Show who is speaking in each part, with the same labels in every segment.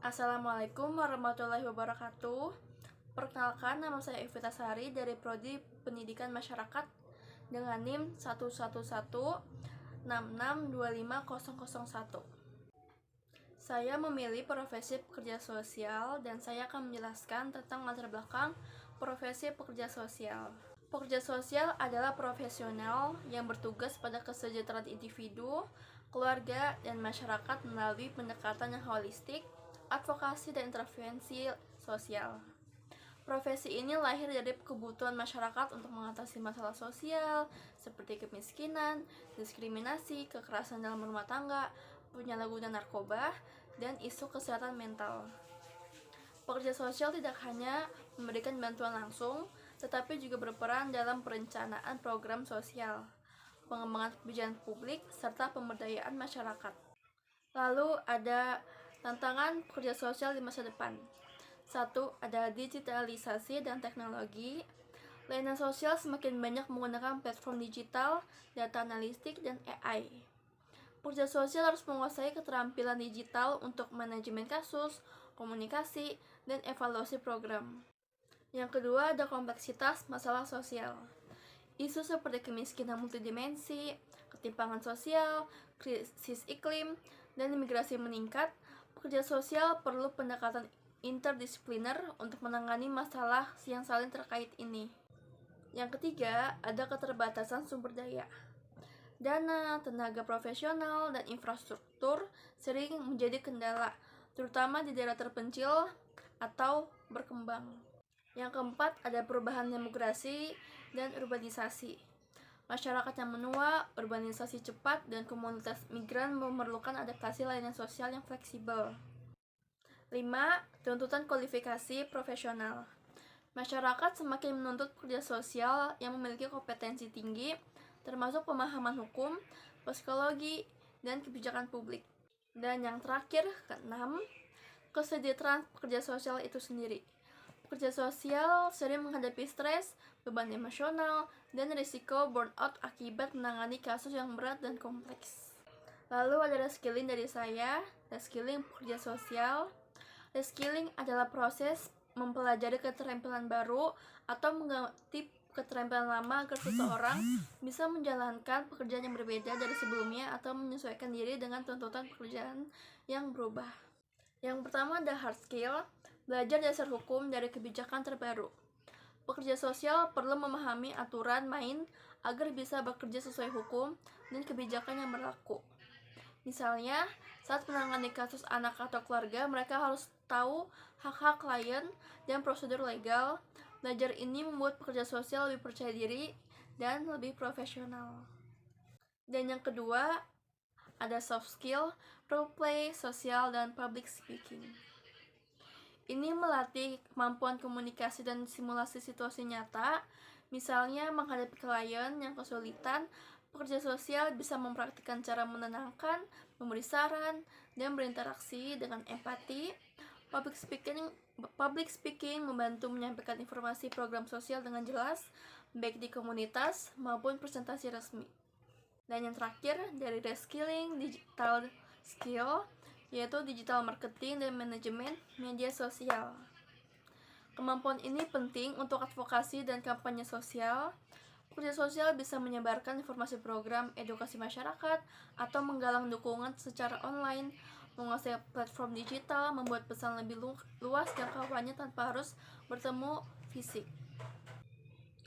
Speaker 1: Assalamualaikum warahmatullahi wabarakatuh. Perkenalkan, nama saya Evita Sari dari Prodi Pendidikan Masyarakat dengan NIM 11166625001. Saya memilih profesi pekerja sosial dan saya akan menjelaskan tentang latar belakang profesi pekerja sosial. Pekerja sosial adalah profesional yang bertugas pada kesejahteraan individu, keluarga, dan masyarakat melalui pendekatan yang holistik, advokasi, dan intervensi sosial. Profesi ini lahir dari kebutuhan masyarakat untuk mengatasi masalah sosial seperti kemiskinan, diskriminasi, kekerasan dalam rumah tangga, penyalahgunaan narkoba, dan isu kesehatan mental. Pekerja sosial tidak hanya memberikan bantuan langsung, tetapi juga berperan dalam perencanaan program sosial, pengembangan kebijakan publik, serta pemberdayaan masyarakat. Lalu ada tantangan pekerja sosial di masa depan. 1. Ada digitalisasi dan teknologi. Layanan sosial semakin banyak menggunakan platform digital, data analistik, dan AI. Pekerja sosial harus menguasai keterampilan digital untuk manajemen kasus, komunikasi, dan evaluasi program. Yang kedua, ada kompleksitas masalah sosial. Isu seperti kemiskinan multidimensi, ketimpangan sosial, krisis iklim, dan imigrasi meningkat. Pekerja sosial perlu pendekatan interdisipliner untuk menangani masalah yang saling terkait ini. Yang ketiga, ada keterbatasan sumber daya. Dana, tenaga profesional, dan infrastruktur sering menjadi kendala, terutama di daerah terpencil atau berkembang. Yang keempat, ada perubahan demografi dan urbanisasi. Masyarakat yang menua, urbanisasi cepat, dan komunitas migran memerlukan adaptasi layanan sosial yang fleksibel. 5. Tuntutan kualifikasi profesional. Masyarakat semakin menuntut pekerja sosial yang memiliki kompetensi tinggi, termasuk pemahaman hukum, psikologi, dan kebijakan publik. Dan yang terakhir, ke-6, kesejahteraan pekerja sosial itu sendiri. Pekerja sosial sering menghadapi stres, beban emosional, dan risiko burnout akibat menangani kasus yang berat dan kompleks. Lalu ada reskilling dari saya. Reskilling pekerja sosial. Reskilling adalah proses mempelajari keterampilan baru atau mengganti keterampilan lama agar seseorang bisa menjalankan pekerjaan yang berbeda dari sebelumnya atau menyesuaikan diri dengan tuntutan pekerjaan yang berubah. Yang pertama ada hard skill, belajar dasar hukum dari kebijakan terbaru. Pekerja sosial perlu memahami aturan main agar bisa bekerja sesuai hukum dan kebijakan yang berlaku. Misalnya, saat menangani kasus anak atau keluarga, mereka harus tahu hak-hak klien dan prosedur legal. Belajar ini membuat pekerja sosial lebih percaya diri dan lebih profesional. Dan yang kedua, ada soft skill, role play, sosial, dan public speaking. Ini melatih kemampuan komunikasi dan simulasi situasi nyata. Misalnya menghadapi klien yang kesulitan, pekerja sosial bisa mempraktikkan cara menenangkan, memberi saran, dan berinteraksi dengan empati. Public speaking membantu menyampaikan informasi program sosial dengan jelas, baik di komunitas maupun presentasi resmi. Dan yang terakhir, dari reskilling digital skill, yaitu digital marketing dan manajemen media sosial. Kemampuan ini penting untuk advokasi dan kampanye sosial. Pekerja sosial bisa menyebarkan informasi program edukasi masyarakat atau menggalang dukungan secara online, menguasai platform digital, membuat pesan lebih luas jangkauannya tanpa harus bertemu fisik.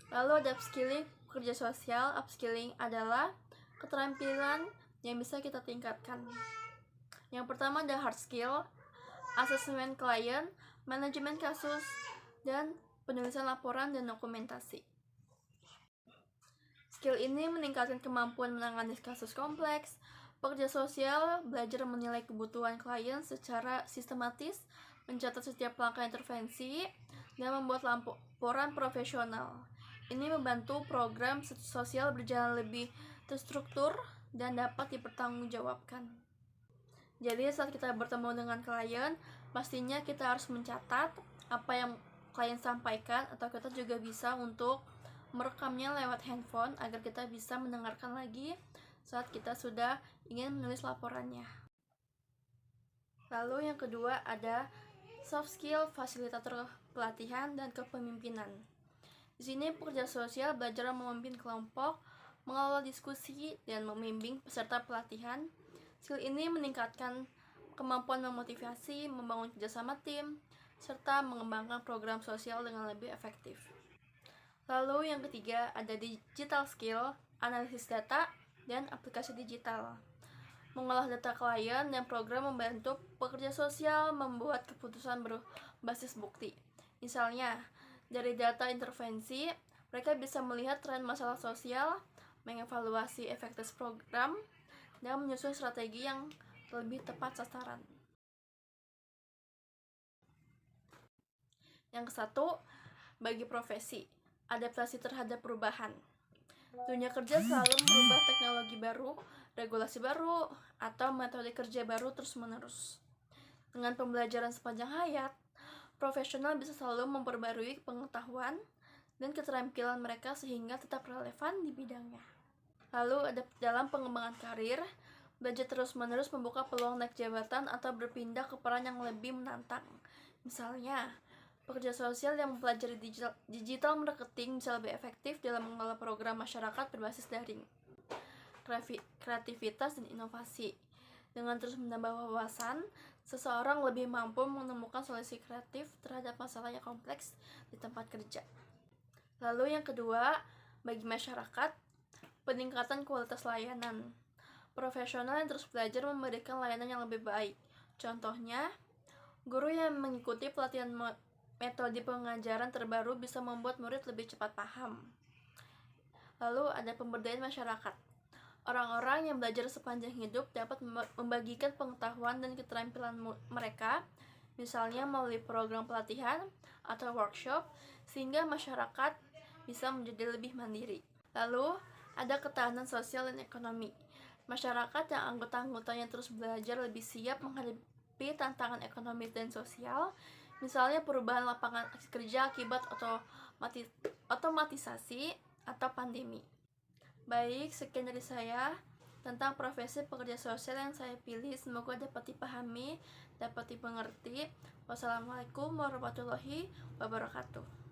Speaker 1: Lalu ada upskilling pekerja sosial. Upskilling adalah keterampilan yang bisa kita tingkatkan. Yang pertama ada hard skill, asesmen klien, manajemen kasus, dan penulisan laporan dan dokumentasi. Skill ini meningkatkan kemampuan menangani kasus kompleks. Pekerja sosial belajar menilai kebutuhan klien secara sistematis, mencatat setiap langkah intervensi, dan membuat laporan profesional. Ini membantu program sosial berjalan lebih terstruktur dan dapat dipertanggungjawabkan. Jadi saat kita bertemu dengan klien, pastinya kita harus mencatat apa yang klien sampaikan, atau kita juga bisa untuk merekamnya lewat handphone agar kita bisa mendengarkan lagi saat kita sudah ingin menulis laporannya. Lalu yang kedua ada soft skill, fasilitator pelatihan, dan kepemimpinan. Di sini pekerja sosial belajar memimpin kelompok, mengelola diskusi, dan membimbing peserta pelatihan. Skill ini meningkatkan kemampuan memotivasi, membangun kerjasama tim, serta mengembangkan program sosial dengan lebih efektif. Lalu yang ketiga ada digital skill, analisis data, dan aplikasi digital. Mengolah data klien dan program membantu pekerja sosial membuat keputusan berbasis bukti. Misalnya, dari data intervensi, mereka bisa melihat tren masalah sosial, mengevaluasi efektivitas program, dan menyusun strategi yang lebih tepat sasaran. Yang kesatu, bagi profesi, adaptasi terhadap perubahan. Dunia kerja selalu merubah teknologi baru, regulasi baru, atau metode kerja baru terus-menerus. Dengan pembelajaran sepanjang hayat, profesional bisa selalu memperbarui pengetahuan dan keterampilan mereka sehingga tetap relevan di bidangnya. Lalu dalam pengembangan karir, belajar terus-menerus membuka peluang naik jabatan atau berpindah ke peran yang lebih menantang. Misalnya, pekerja sosial yang mempelajari digital marketing bisa lebih efektif dalam mengelola program masyarakat berbasis daring. Kreativitas dan inovasi. Dengan terus menambah wawasan, seseorang lebih mampu menemukan solusi kreatif terhadap masalah yang kompleks di tempat kerja. Lalu yang kedua, bagi masyarakat, peningkatan kualitas layanan. Profesional yang terus belajar memberikan layanan yang lebih baik. Contohnya, guru yang mengikuti pelatihan metode pengajaran terbaru bisa membuat murid lebih cepat paham. Lalu ada pemberdayaan masyarakat. Orang-orang yang belajar sepanjang hidup dapat membagikan pengetahuan dan keterampilan mereka, misalnya melalui program pelatihan atau workshop, sehingga masyarakat bisa menjadi lebih mandiri. Lalu, ada ketahanan sosial dan ekonomi. Masyarakat yang anggota-anggotanya terus belajar lebih siap menghadapi tantangan ekonomi dan sosial, misalnya perubahan lapangan kerja akibat otomatisasi atau pandemi. Baik, sekian dari saya tentang profesi pekerja sosial yang saya pilih. Semoga dapat dipahami, dapat dimengerti. Wassalamualaikum warahmatullahi wabarakatuh.